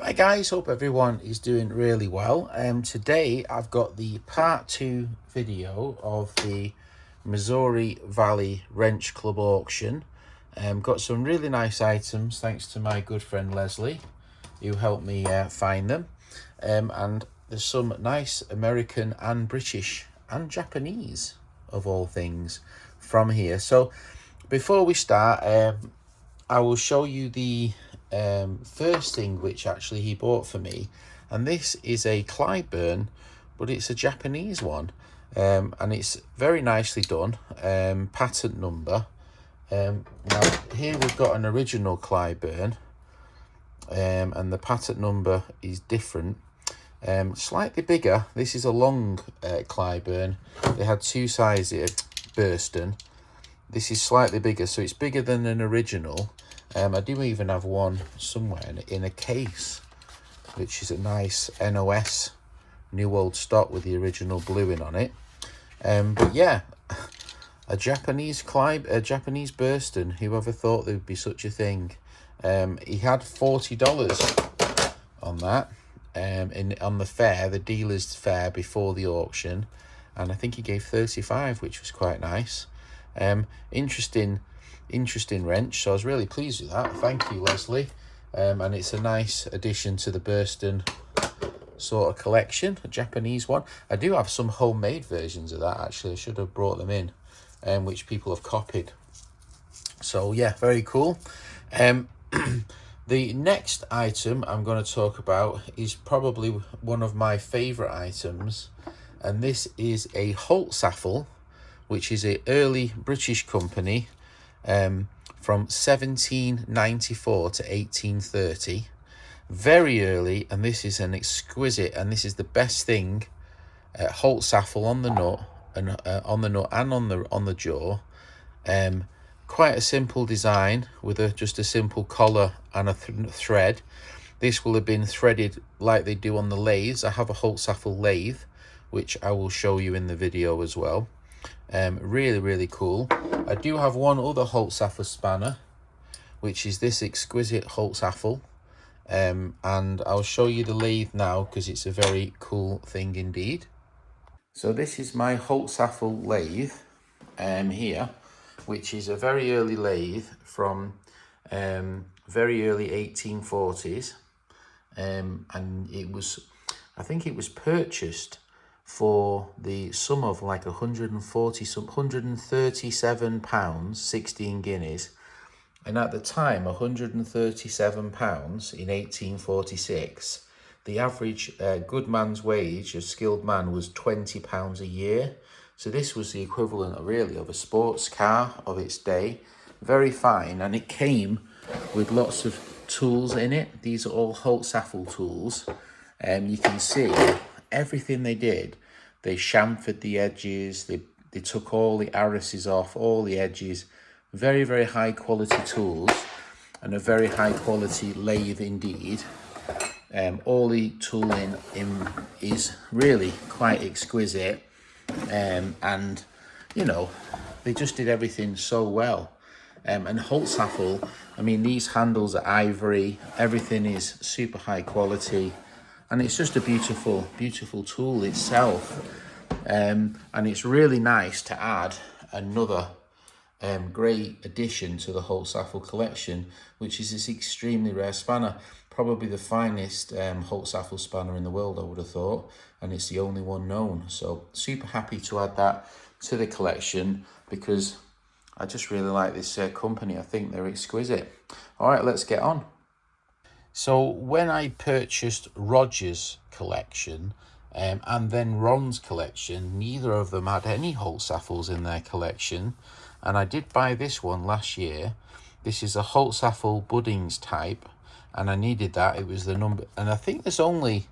Hi guys, hope everyone is doing really well. Today I've got the part 2 video of the Missouri Valley Wrench Club auction. Got some really nice items thanks to my good friend Leslie who helped me find them. And there's some nice American and British and Japanese, of all things, from here. So before we start, I will show you the first thing which actually he bought for me, and this is a Clyburn, but it's a Japanese one, and it's very nicely done, patent number. Now here we've got an original Clyburn, and the patent number is different, slightly bigger. This is a long Clyburn. They had two sizes, Burston. This is slightly bigger, so it's bigger than an original. I do even have one somewhere in a case, which is a nice NOS, new old stock with the original bluing on it. But yeah, a Japanese Burston. Whoever thought there would be such a thing? He had $40 on that, on the fair, the dealer's fair before the auction, and I think he gave 35, which was quite nice. Interesting wrench, so I was really pleased with that. Thank you, Leslie. And it's a nice addition to the Burston sort of collection, a Japanese one. I do have some homemade versions of that, actually. I should have brought them in, which people have copied. So yeah, very cool. The next item I'm going to talk about is probably one of my favorite items, and this is a Holtzapffel, which is an early British company, from 1794 to 1830, very early. And this is an exquisite, and this is the best thing, Holtzapffel on the nut, and on the jaw. Quite a simple design with just a simple collar and a thread. This will have been threaded like they do on the lathes. I have a Holtzapffel lathe, which I will show you in the video as well. Really cool. I do have one other Holtzapffel spanner, which is this exquisite Holtzapffel, and I'll show you the lathe now because it's a very cool thing indeed. So this is my Holtzapffel lathe here, which is a very early lathe from very early 1840s, and I think it was purchased for the sum of like 137 pounds, 16 guineas. And at the time, 137 pounds in 1846, the average good man's wage, a skilled man, was 20 pounds a year. So this was the equivalent really of a sports car of its day. Very fine, and it came with lots of tools in it. These are all Holtzapffel tools. You can see everything they did. They chamfered the edges, they took all the arises off, all the edges. Very high quality tools, and a very high quality lathe indeed. All the tooling is really quite exquisite, and you know, they just did everything so well. And Holtzapffel, I mean, these handles are ivory, everything is super high quality. And it's just a beautiful tool itself. And it's really nice to add another great addition to the Holtzapffel collection, which is this extremely rare spanner. Probably the finest Holtzapffel spanner in the world, I would have thought. And it's the only one known. So super happy to add that to the collection because I just really like this company. I think they're exquisite. All right, let's get on. So when I purchased Roger's collection and then Ron's collection, neither of them had any Holtzapffels in their collection. And I did buy this one last year. This is a Holtzapffel Buddings type, and I needed that. It was the number, and I think there's only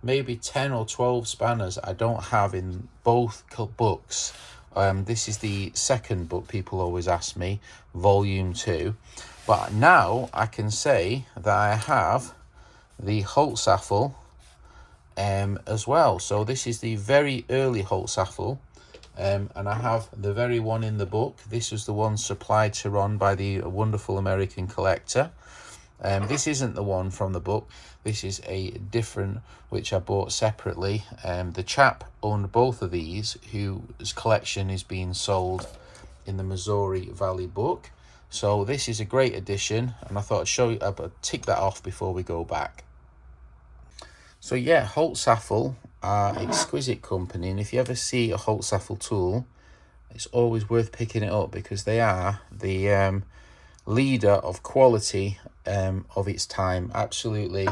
maybe 10 or 12 spanners I don't have in both books. This is the second book, people always ask me, volume 2. But now I can say that I have the Holtzapffel as well. So this is the very early Holtzapffel, and I have the very one in the book. This was the one supplied to Ron by the wonderful American collector. This isn't the one from the book. This is a different, which I bought separately. The chap owned both of these, whose collection is being sold in the Missouri Valley book. So this is a great addition, and I thought I'd show you, I'd tick that off before we go back. So yeah, Holtzapffel are exquisite company, and if you ever see a Holtzapffel tool, it's always worth picking it up, because they are the leader of quality of its time. Absolutely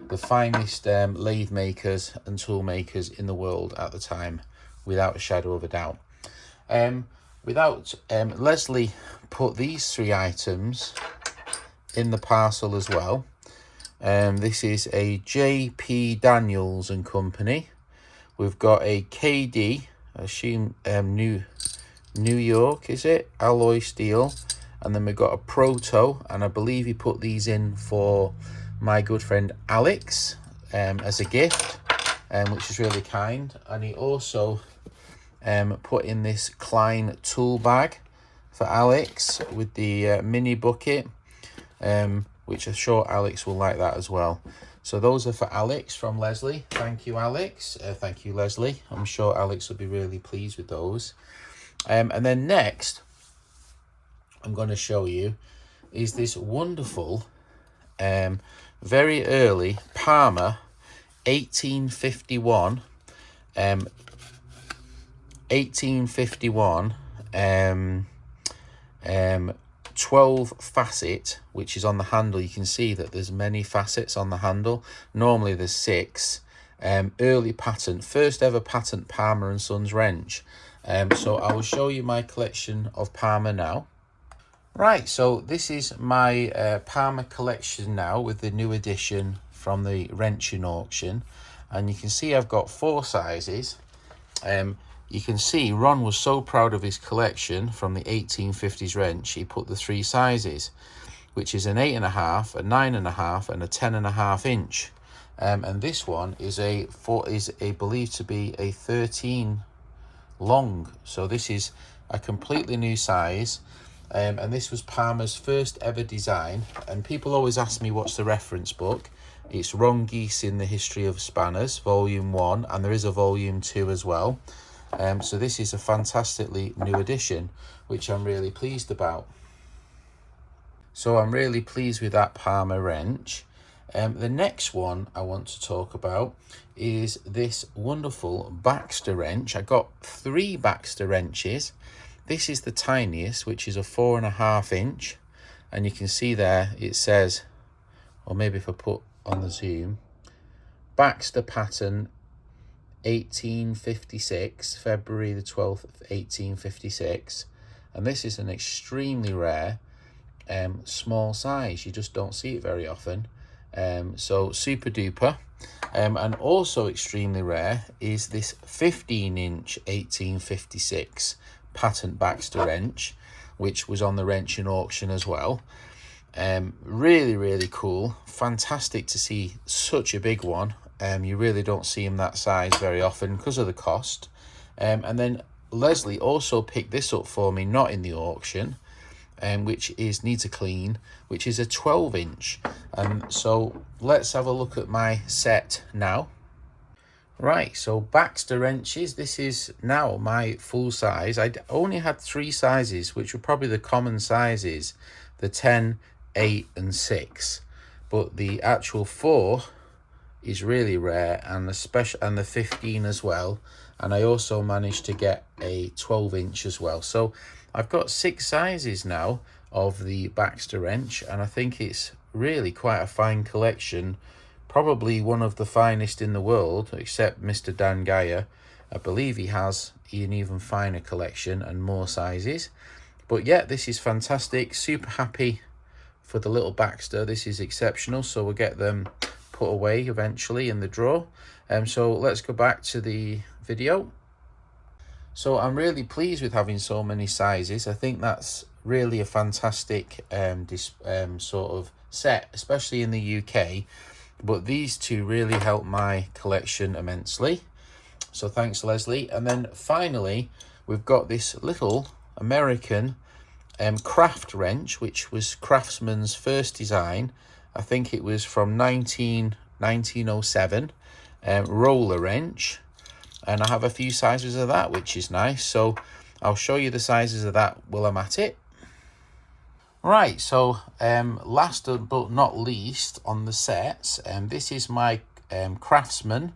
the finest lathe makers and tool makers in the world at the time, without a shadow of a doubt. Leslie put these 3 items in the parcel as well. This is a J.P. Daniels and Company. We've got a KD, I assume New York, is it? Alloy steel. And then we've got a Proto, and I believe he put these in for my good friend Alex as a gift, which is really kind. And he also put in this Klein tool bag for Alex with the mini bucket, which I'm sure Alex will like that as well. So those are for Alex from Leslie. Thank you, Alex. Thank you, Leslie. I'm sure Alex will be really pleased with those. And then next, I'm going to show you is this wonderful, very early Parma 1851, 12 facet, which is on the handle. You can see that there's many facets on the handle. Normally there's 6. Early patent, first ever patent Parma and Sons wrench. So I will show you my collection of Parma now. Right, so this is my Parma collection now with the new edition from the wrenching auction. And you can see I've got 4 sizes. You can see Ron was so proud of his collection from the 1850s wrench, he put the 3 sizes, which is an 8.5, a 9.5, and a 10.5 inch. And this one is believed to be a 13 long. So this is a completely new size. And this was Parma's first ever design. And people always ask me what's the reference book. It's Ron Geese in the History of Spanners, Volume 1, and there is a Volume 2 as well. So this is a fantastically new edition, which I'm really pleased about. So I'm really pleased with that Parma wrench. The next one I want to talk about is this wonderful Baxter wrench. I got 3 Baxter wrenches. This is the tiniest, which is a 4.5 inch. And you can see there it says, or maybe if I put on the zoom, Baxter pattern 1856, February the 12th of 1856. And this is an extremely rare small size. You just don't see it very often. So super duper. And also extremely rare is this 15-inch 1856 patent Baxter wrench, which was on the wrenching auction as well. Really, really cool. Fantastic to see such a big one. You really don't see them that size very often because of the cost. And then Leslie also picked this up for me, not in the auction, which needs a clean, which is a 12-inch. So let's have a look at my set now. Right, so Baxter wrenches, this is now my full size. I only had 3 sizes, which were probably the common sizes, the 10, 8 and 6. But the actual 4 is really rare, and the 15 as well. And I also managed to get a 12-inch as well. So I've got 6 sizes now of the Baxter wrench, and I think it's really quite a fine collection. Probably one of the finest in the world, except Mr. Dan Geyer. I believe he has an even finer collection and more sizes. But yeah, this is fantastic. Super happy for the little Baxter. This is exceptional. So we'll get them put away eventually in the drawer. So let's go back to the video. So I'm really pleased with having so many sizes. I think that's really a fantastic sort of set, especially in the UK. But these 2 really helped my collection immensely. So thanks, Leslie. And then finally, we've got this little American craft wrench, which was Craftsman's first design. I think it was from 1907, roller wrench. And I have a few sizes of that, which is nice. So I'll show you the sizes of that while I'm at it. Right, so last but not least on the sets, this is my Craftsman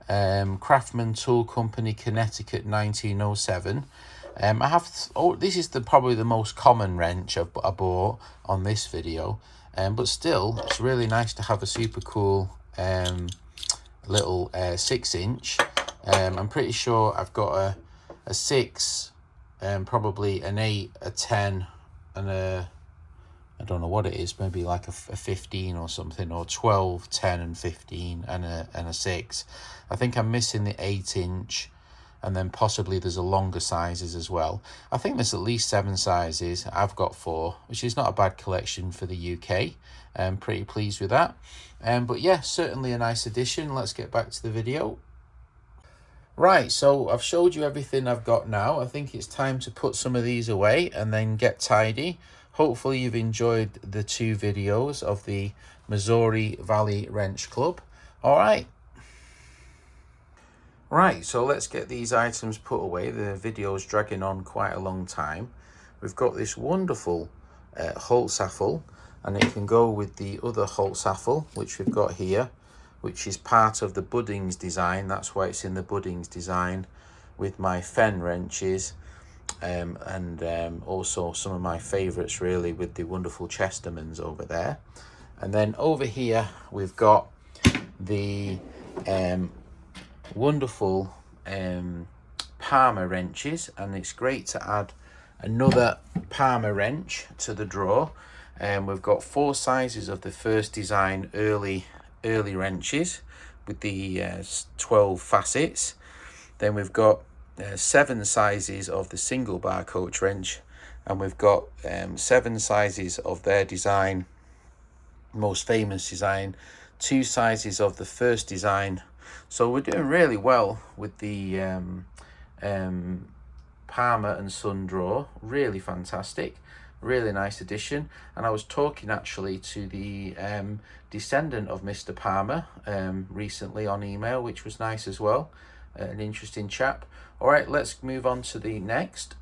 Tool Company, Connecticut, 1907. I have, this is probably the most common wrench I bought on this video, but still, it's really nice to have a super cool little 6-inch. I'm pretty sure I've got a 6, probably an 8, a 10, and I don't know what it is, maybe like a 15 or something, or 12, 10 and 15 and a 6. I think I'm missing the 8-inch, and then possibly there's a longer sizes as well. I think there's at least 7 sizes. I've got 4, which is not a bad collection for the UK. I'm pretty pleased with that. But yeah, certainly a nice addition. Let's get back to the video. Right, so I've showed you everything I've got now. I think it's time to put some of these away and then get tidy. Hopefully you've enjoyed the 2 videos of the Missouri Valley Wrench Club. All right. Right, so let's get these items put away. The video's dragging on quite a long time. We've got this wonderful Holtzapffel, and it can go with the other Holtzapffel, which we've got here, which is part of the Buddings design. That's why it's in the Buddings design, with my Fen wrenches, and also some of my favorites really, with the wonderful Chestermans over there. And then over here we've got the wonderful Palmer wrenches, and it's great to add another Palmer wrench to the drawer. We've got 4 sizes of the first design early wrenches with the 12 facets. Then we've got 7 sizes of the single bar coach wrench, and we've got 7 sizes of their design, most famous design, 2 sizes of the first design. So we're doing really well with the Palmer and Son drawer. Really fantastic, really nice addition. And I was talking actually to the descendant of Mr. Palmer recently on email, which was nice as well. An interesting chap. All right, let's move on to the next.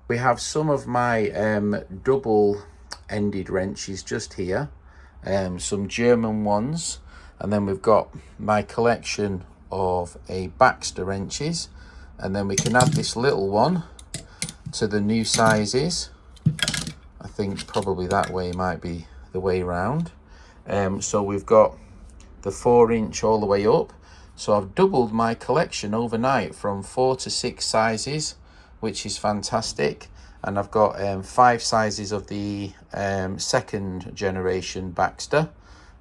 We have some of my double-ended wrenches just here, some German ones, and then we've got my collection of a Baxter wrenches, and then we can add this little one to the new sizes. I think probably that way might be the way round. So we've got the 4-inch all the way up. So I've doubled my collection overnight from 4 to 6 sizes, which is fantastic. And I've got 5 sizes of the 2nd generation Baxter.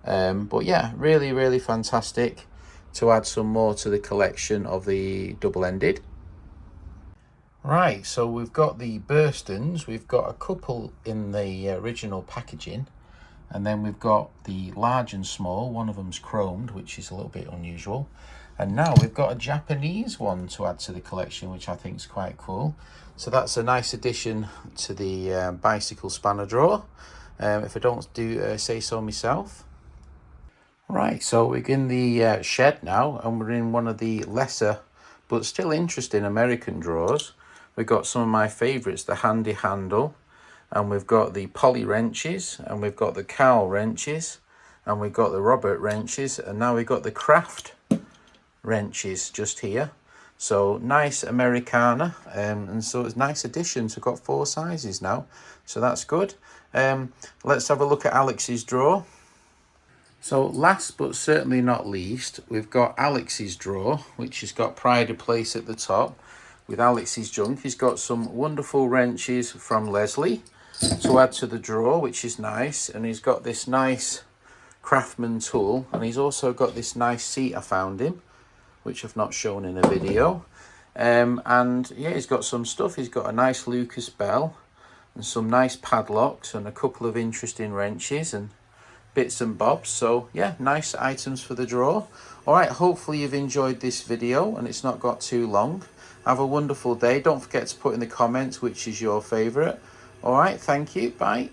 But yeah, really fantastic to add some more to the collection of the double-ended. Right, so we've got the Burstons. We've got a couple in the original packaging, and then we've got the large and small. One of them's chromed, which is a little bit unusual. And now we've got a Japanese one to add to the collection, which I think is quite cool. So that's a nice addition to the bicycle spanner drawer, if I don't say so myself. Right, so we're in the shed now, and we're in one of the lesser but still interesting American drawers. We've got some of my favorites, the handy handle, and we've got the Polly wrenches, and we've got the Cowell wrenches, and we've got the Robert wrenches, and now we've got the Craft wrenches just here. So nice Americana, and so it's nice additions. We've got 4 sizes now, so that's good. Let's have a look at Alex's drawer. So last but certainly not least, we've got Alex's drawer, which has got pride of place at the top with Alex's junk. He's got some wonderful wrenches from Leslie to add to the drawer, which is nice. And he's got this nice Craftsman tool, and he's also got this nice seat I found him, which I've not shown in a video. And yeah, he's got some stuff. He's got a nice Lucas bell and some nice padlocks and a couple of interesting wrenches and bits and bobs. So yeah, nice items for the drawer. All right, hopefully you've enjoyed this video and it's not got too long. Have a wonderful day. Don't forget to put in the comments which is your favorite. All right, thank you. Bye.